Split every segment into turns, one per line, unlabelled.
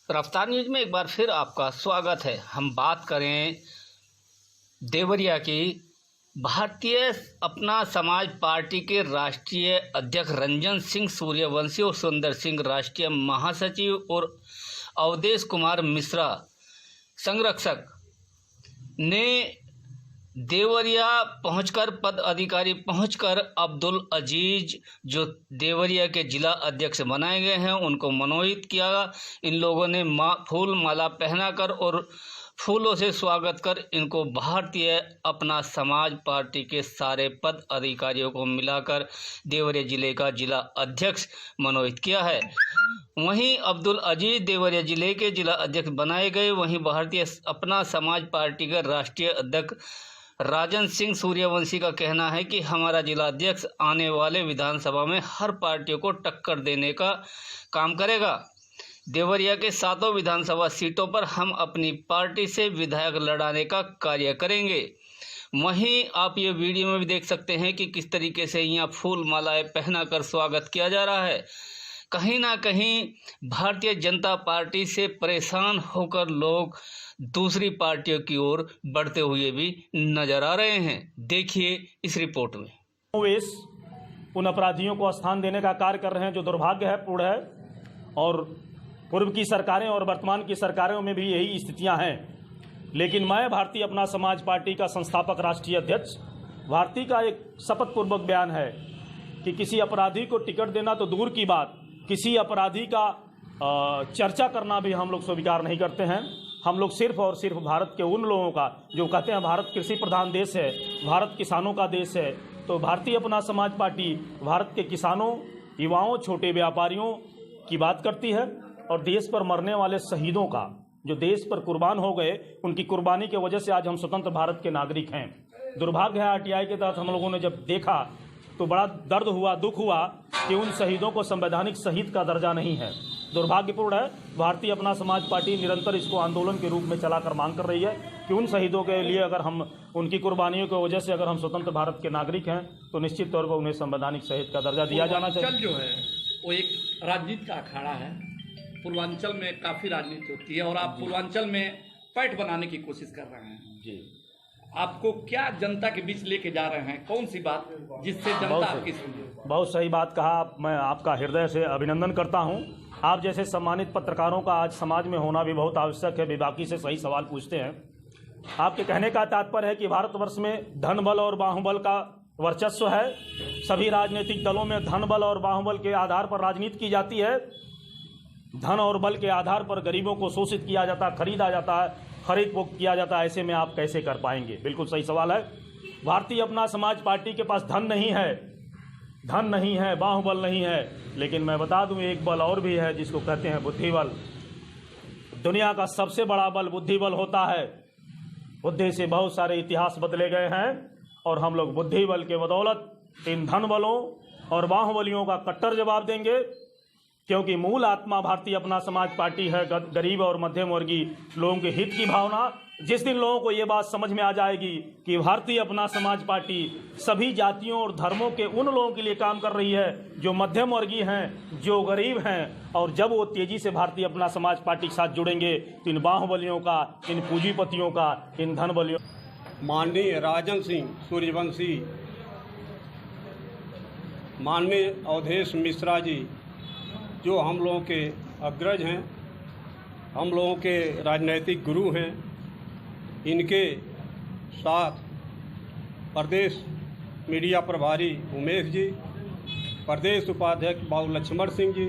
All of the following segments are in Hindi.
रफ्तार न्यूज में एक बार फिर आपका स्वागत है। हम बात करें देवरिया की। भारतीय अपना समाज पार्टी के राष्ट्रीय अध्यक्ष रंजन सिंह सूर्यवंशी और सुंदर सिंह राष्ट्रीय महासचिव और अवधेश कुमार मिश्रा संरक्षक ने देवरिया पहुंचकर पद अधिकारी पहुंचकर अब्दुल अजीज जो देवरिया के जिला अध्यक्ष बनाए गए हैं उनको मनोनीत किया। इन लोगों ने फूल माला पहनाकर और फूलों से स्वागत कर इनको भारतीय अपना समाज पार्टी के सारे पद अधिकारियों को मिलाकर देवरिया जिले का जिला अध्यक्ष मनोनीत किया है। वहीं अब्दुल अजीज देवरिया जिले के जिला अध्यक्ष बनाए गए। वहीं भारतीय अपना समाज पार्टी का राष्ट्रीय अध्यक्ष राजन सिंह सूर्यवंशी का कहना है कि हमारा जिला अध्यक्ष आने वाले विधानसभा में हर पार्टियों को टक्कर देने का काम करेगा। देवरिया के 7 विधानसभा सीटों पर हम अपनी पार्टी से विधायक लड़ाने का कार्य करेंगे। वहीं आप ये वीडियो में भी देख सकते हैं कि किस तरीके से यहाँ फूल मालाएं पहनाकर स्वागत किया जा रहा है। कहीं ना कहीं भारतीय जनता पार्टी से परेशान होकर लोग दूसरी पार्टियों की ओर बढ़ते हुए भी नजर आ रहे हैं। देखिए इस रिपोर्ट में।
उन अपराधियों को स्थान देने का कार्य कर रहे हैं जो दुर्भाग्यपूर्ण है और पूर्व की सरकारें और वर्तमान की सरकारों में भी यही स्थितियां हैं। लेकिन मैं भारतीय अपना समाज पार्टी का संस्थापक राष्ट्रीय अध्यक्ष भारती का एक शपथ पूर्वक बयान है कि किसी अपराधी को टिकट देना तो दूर की बात, किसी अपराधी का चर्चा करना भी हम लोग स्वीकार नहीं करते हैं। हम लोग सिर्फ और सिर्फ भारत के उन लोगों का जो कहते हैं भारत कृषि प्रधान देश है, भारत किसानों का देश है, तो भारतीय अपना समाज पार्टी भारत के किसानों, युवाओं, छोटे व्यापारियों की बात करती है और देश पर मरने वाले शहीदों का, जो देश पर कुर्बान हो गए, उनकी कुर्बानी की वजह से आज हम स्वतंत्र भारत के नागरिक हैं। दुर्भाग्य है आरटीआई के तहत हम लोगों ने जब देखा तो बड़ा दर्द हुआ, दुख हुआ कि उन शहीदों को संवैधानिक शहीद का दर्जा नहीं है। दुर्भाग्यपूर्ण है। भारतीय अपना समाज पार्टी निरंतर इसको आंदोलन के रूप में चलाकर मांग कर रही है कि उन शहीदों के लिए अगर हम उनकी कुर्बानियों की वजह से अगर हम स्वतंत्र भारत के नागरिक हैं तो निश्चित तौर पर उन्हें संवैधानिक शहीद का दर्जा दिया जाना चाहिए।
पूर्वांचल जो है वो एक राजनीति का अखाड़ा है। पूर्वांचल में काफ़ी राजनीति होती है और आप पूर्वांचल में पैठ बनाने की कोशिश कर रहे हैं जी। आपको क्या जनता के बीच लेके जा रहे हैं, कौन सी बात जिससे जनता आपकी सुने?
बहुत सही बात कहा। मैं आपका हृदय से अभिनंदन करता हूं। आप जैसे सम्मानित पत्रकारों का आज समाज में होना भी बहुत आवश्यक है। बेबाकी से सही सवाल पूछते हैं। आपके कहने का तात्पर्य है कि भारतवर्ष में धन बल और बाहुबल का वर्चस्व है। सभी राजनीतिक दलों में धन बल और बाहुबल के आधार पर राजनीति की जाती है। धन और बल के आधार पर गरीबों को शोषित किया जाता है, खरीदा जाता है, खरीद फरोख्त किया जाता है। ऐसे में आप कैसे कर पाएंगे? बिल्कुल सही सवाल है। भारतीय अपना समाज पार्टी के पास धन नहीं है, बाहुबल नहीं है, लेकिन मैं बता दूं एक बल और भी है जिसको कहते हैं बुद्धि बल। दुनिया का सबसे बड़ा बल बुद्धि बल होता है। बुद्धि से बहुत सारे इतिहास बदले गए हैं और हम लोग बुद्धि बल के बदौलत इन धन बलों और बाहुबलियों का कट्टर जवाब देंगे, क्योंकि मूल आत्मा भारतीय अपना समाज पार्टी है गरीब और मध्यम वर्गीय लोगों के हित की भावना। जिस दिन लोगों को ये बात समझ में आ जाएगी कि भारतीय अपना समाज पार्टी सभी जातियों और धर्मों के उन लोगों के लिए काम कर रही है जो मध्यम वर्गीय हैं, जो गरीब हैं, और जब वो तेजी से भारतीय अपना समाज पार्टी के साथ जुड़ेंगे तो इन बाहुबलियों का, इन पूंजीपतियों का, इन धन बलियों।
माननीय राजन सिंह सूर्यवंशी, माननीय अवधेश मिश्रा जी जो हम लोगों के अग्रज हैं, हम लोगों के राजनैतिक गुरु हैं, इनके साथ प्रदेश मीडिया प्रभारी उमेश जी, प्रदेश उपाध्यक्ष बाबू लक्ष्मण सिंह जी,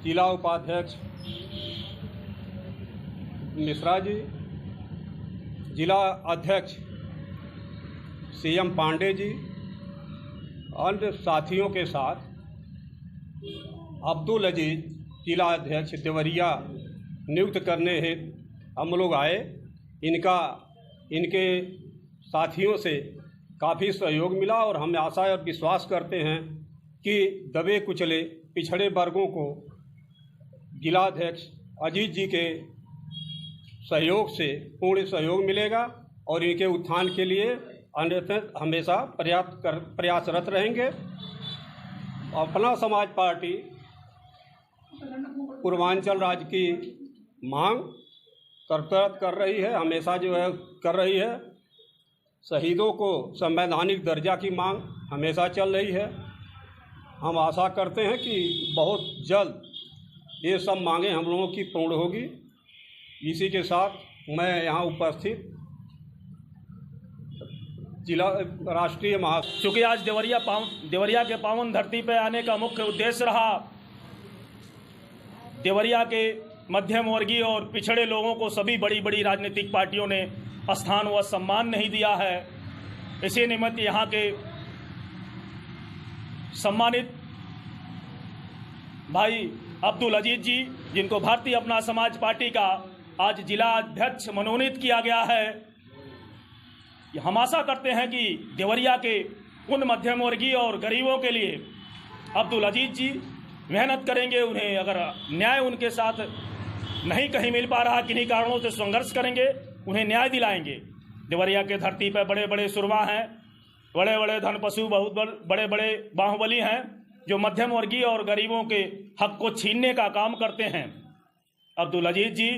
जिला उपाध्यक्ष मिश्रा जी, जिला अध्यक्ष सीएम पांडे जी, अन्य साथियों के साथ अब्दुल अजीज जिला अध्यक्ष देवरिया नियुक्त करने हेतु हम लोग आए। इनके साथियों से काफ़ी सहयोग मिला और हम आशा और विश्वास करते हैं कि दबे कुचले पिछड़े वर्गों को जिलाध्यक्ष अजीत जी के सहयोग से पूर्ण सहयोग मिलेगा और इनके उत्थान के लिए अन्यथा हमेशा प्रयासरत रहेंगे। अपना समाज पार्टी पूर्वांचल राज्य की मांग करतरत कर रही है, हमेशा जो है कर रही है। शहीदों को संवैधानिक दर्जा की मांग हमेशा चल रही है। हम आशा करते हैं कि बहुत जल्द ये सब मांगें हम लोगों की पूर्ण होगी। इसी के साथ मैं यहाँ उपस्थित जिला राष्ट्रीय
चूँकि आज देवरिया के पावन धरती पर आने का मुख्य उद्देश्य रहा देवरिया के मध्यम वर्गीय और पिछड़े लोगों को सभी बड़ी बड़ी राजनीतिक पार्टियों ने स्थान व सम्मान नहीं दिया है। इसी निमित्त यहाँ के सम्मानित भाई अब्दुल अजीज जी, जिनको भारतीय अपना समाज पार्टी का आज जिला अध्यक्ष मनोनीत किया गया है, हम आशा करते हैं कि देवरिया के उन मध्यम वर्गीय और गरीबों के लिए अब्दुल अजीज जी मेहनत करेंगे। उन्हें अगर न्याय उनके साथ नहीं कहीं मिल पा रहा, किन्हीं कारणों से संघर्ष करेंगे, उन्हें न्याय दिलाएंगे। देवरिया के धरती पर बड़े बड़े सुरवा हैं, बड़े बड़े धनपशु, बहुत बड़े बड़े बाहुबली हैं, जो मध्यम वर्गीय और गरीबों के हक को छीनने का काम करते हैं। अब्दुल अजीज जी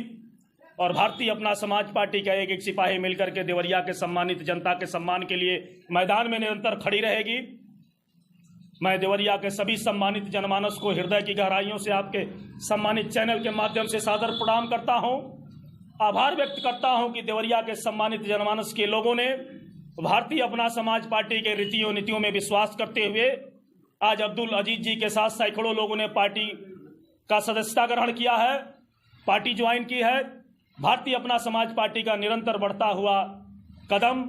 और भारतीय अपना समाज पार्टी का एक एक सिपाही मिलकर के देवरिया के सम्मानित जनता के सम्मान के लिए मैदान में निरंतर खड़ी रहेगी। मैं देवरिया के सभी सम्मानित जनमानस को हृदय की गहराइयों से आपके सम्मानित चैनल के माध्यम से सादर प्रणाम करता हूं। आभार व्यक्त करता हूं कि देवरिया के सम्मानित जनमानस के लोगों ने भारतीय अपना समाज पार्टी के रीतियों नीतियों में विश्वास करते हुए आज अब्दुल अजीज जी के साथ सैकड़ों लोगों ने पार्टी का सदस्यता ग्रहण किया है, पार्टी ज्वाइन की है। भारतीय अपना समाज पार्टी का निरंतर बढ़ता हुआ कदम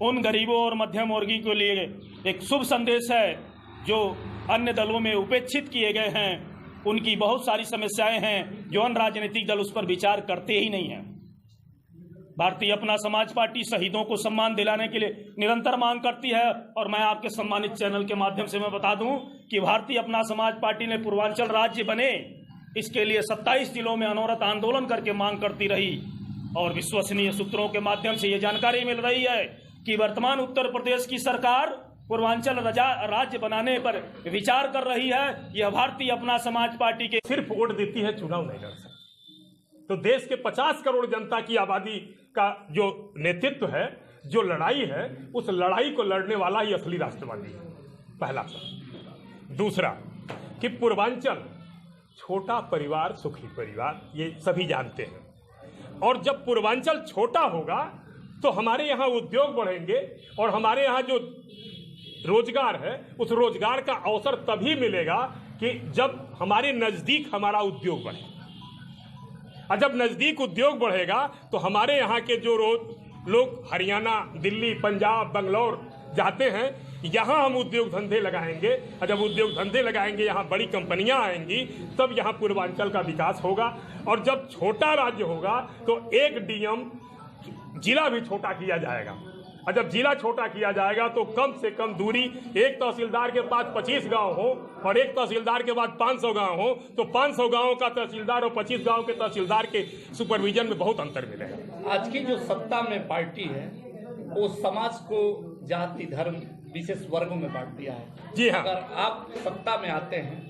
उन गरीबों और मध्यम वर्गीय के लिए एक शुभ संदेश है जो अन्य दलों में उपेक्षित किए गए हैं। उनकी बहुत सारी समस्याएं हैं जो अन्य राजनीतिक दल उस पर विचार करते ही नहीं हैं। भारतीय अपना समाज पार्टी शहीदों को सम्मान दिलाने के लिए निरंतर मांग करती है और मैं आपके सम्मानित चैनल के माध्यम से मैं बता दूं कि भारतीय अपना समाज पार्टी ने पूर्वांचल राज्य बने, इसके लिए 27 जिलों में अनवरत आंदोलन करके मांग करती रही और विश्वसनीय सूत्रों के माध्यम से ये जानकारी मिल रही है कि वर्तमान उत्तर प्रदेश की सरकार पूर्वांचल राज्य बनाने पर विचार कर रही है। यह भारतीय अपना समाज पार्टी के
सिर्फ वोट देती है, चुनाव नहीं लड़ सकती। तो देश के 50 करोड़ जनता की आबादी का जो नेतृत्व है, जो लड़ाई है, उस लड़ाई को लड़ने वाला ही असली राष्ट्रवादी है। पहला सवाल। दूसरा कि पूर्वांचल छोटा परिवार सुखी परिवार, ये सभी जानते हैं। और जब पूर्वांचल छोटा होगा तो हमारे यहाँ उद्योग बढ़ेंगे और हमारे यहाँ जो रोजगार है उस रोजगार का अवसर तभी मिलेगा कि जब हमारे नजदीक हमारा उद्योग बढ़ेगा। और जब नजदीक उद्योग बढ़ेगा तो हमारे यहाँ के जो लोग हरियाणा, दिल्ली, पंजाब, बंगलौर जाते हैं, यहाँ हम उद्योग धंधे लगाएंगे। और जब उद्योग धंधे लगाएंगे, यहाँ बड़ी कंपनियां आएंगी, तब यहाँ पूर्वांचल का विकास होगा। और जब छोटा राज्य होगा तो एक डीएम जिला भी छोटा किया जाएगा। और जब जिला छोटा किया जाएगा तो कम से कम दूरी, एक तहसीलदार के पास 25 गांव हो और एक तहसीलदार के बाद 500 गांव हो, तो 500 गांवों का तहसीलदार और 25 गांव के तहसीलदार के सुपरविजन में बहुत अंतर मिलेगा।
आज की जो सत्ता में पार्टी है वो समाज को जाति, धर्म, विशेष वर्गों में बांट दिया है।
जी हाँ।
अगर आप सत्ता में आते हैं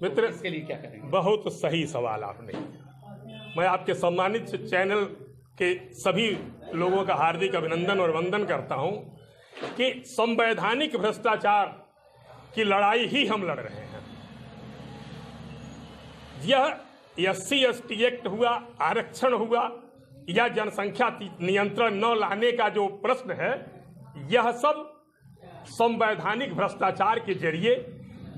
मित्र,
इसके लिए क्या करेंगे?
बहुत सही सवाल आपने। मैं आपके सम्मानित चैनल के सभी लोगों का हार्दिक अभिनंदन और वंदन करता हूं कि संवैधानिक भ्रष्टाचार की लड़ाई ही हम लड़ रहे हैं। यह SC/ST एक्ट हुआ, आरक्षण हुआ या जनसंख्या नियंत्रण न लाने का जो प्रश्न है, यह सब संवैधानिक भ्रष्टाचार के जरिए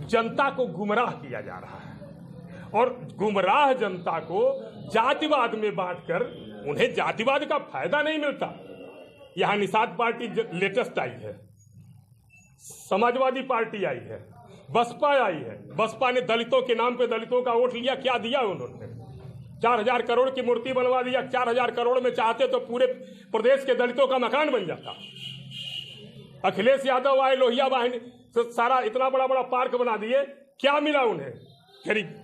जनता को गुमराह किया जा रहा है। और गुमराह जनता को जातिवाद में बांटकर उन्हें जातिवाद का फायदा नहीं मिलता। यहां निषाद पार्टी लेटेस्ट आई है, समाजवादी पार्टी आई है, बसपा आई है। बसपा ने दलितों के नाम पे दलितों का वोट लिया। क्या दिया उन्होंने? 4000 करोड़ की मूर्ति बनवा दिया। 4000 करोड़ में चाहते तो पूरे प्रदेश के दलितों का मकान बन जाता। अखिलेश यादव आए, लोहिया वाहिनी सारा इतना बड़ा बड़ा पार्क बना दिए। क्या मिला उन्हें? गरीब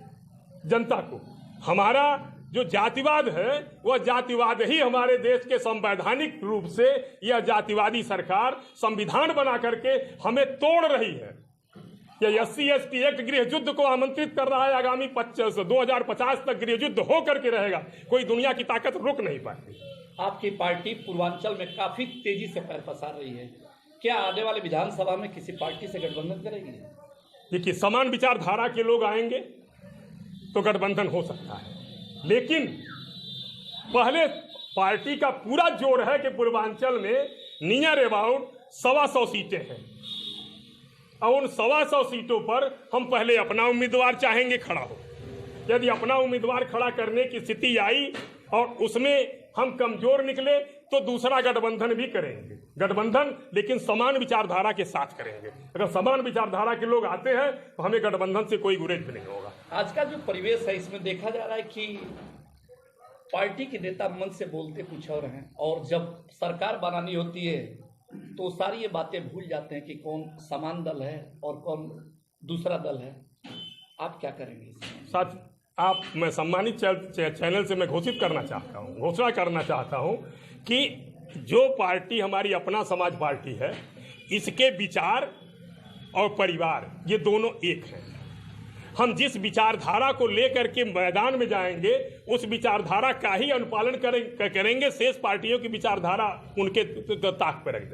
जनता को। हमारा जो जातिवाद है वह जातिवाद ही हमारे देश के संवैधानिक रूप से यह जातिवादी सरकार संविधान बना करके हमें तोड़ रही है। कि SC/ST एक्ट गृह युद्ध को आमंत्रित कर रहा है, आगामी 2050 तक गृह युद्ध हो करके रहेगा, कोई दुनिया की ताकत रोक नहीं पाती।
आपकी पार्टी पूर्वांचल में काफी तेजी से पैर पसार रही है, क्या आने वाले विधानसभा में किसी पार्टी से गठबंधन करेगी?
देखिए, समान विचारधारा के लोग आएंगे तो गठबंधन हो सकता है, लेकिन पहले पार्टी का पूरा जोर है कि पूर्वांचल में नियर अबाउट 125 सीटें हैं और उन 125 सीटों पर हम पहले अपना उम्मीदवार चाहेंगे खड़ा हो। यदि अपना उम्मीदवार खड़ा करने की स्थिति आई और उसमें हम कमजोर निकले तो दूसरा गठबंधन भी करेंगे, गठबंधन लेकिन समान विचारधारा के साथ करेंगे। अगर समान विचारधारा के लोग आते हैं तो हमें गठबंधन से कोई गुरेज भी नहीं होगा।
आज का जो परिवेश है इसमें देखा जा रहा है कि पार्टी के नेता मन से बोलते कुछ और हैं और जब सरकार बनानी होती है तो सारी ये बातें भूल जाते हैं कि कौन समान दल है और कौन दूसरा दल है। आप क्या करेंगे इसमें?
साथ आप, मैं सम्मानित चैनल से मैं घोषणा करना चाहता हूं कि जो पार्टी हमारी अपना समाज पार्टी है, इसके विचार और परिवार ये दोनों एक हैं। हम जिस विचारधारा को लेकर के मैदान में जाएंगे उस विचारधारा का ही अनुपालन करेंगे, शेष पार्टियों की विचारधारा उनके ताक पर रख देंगे।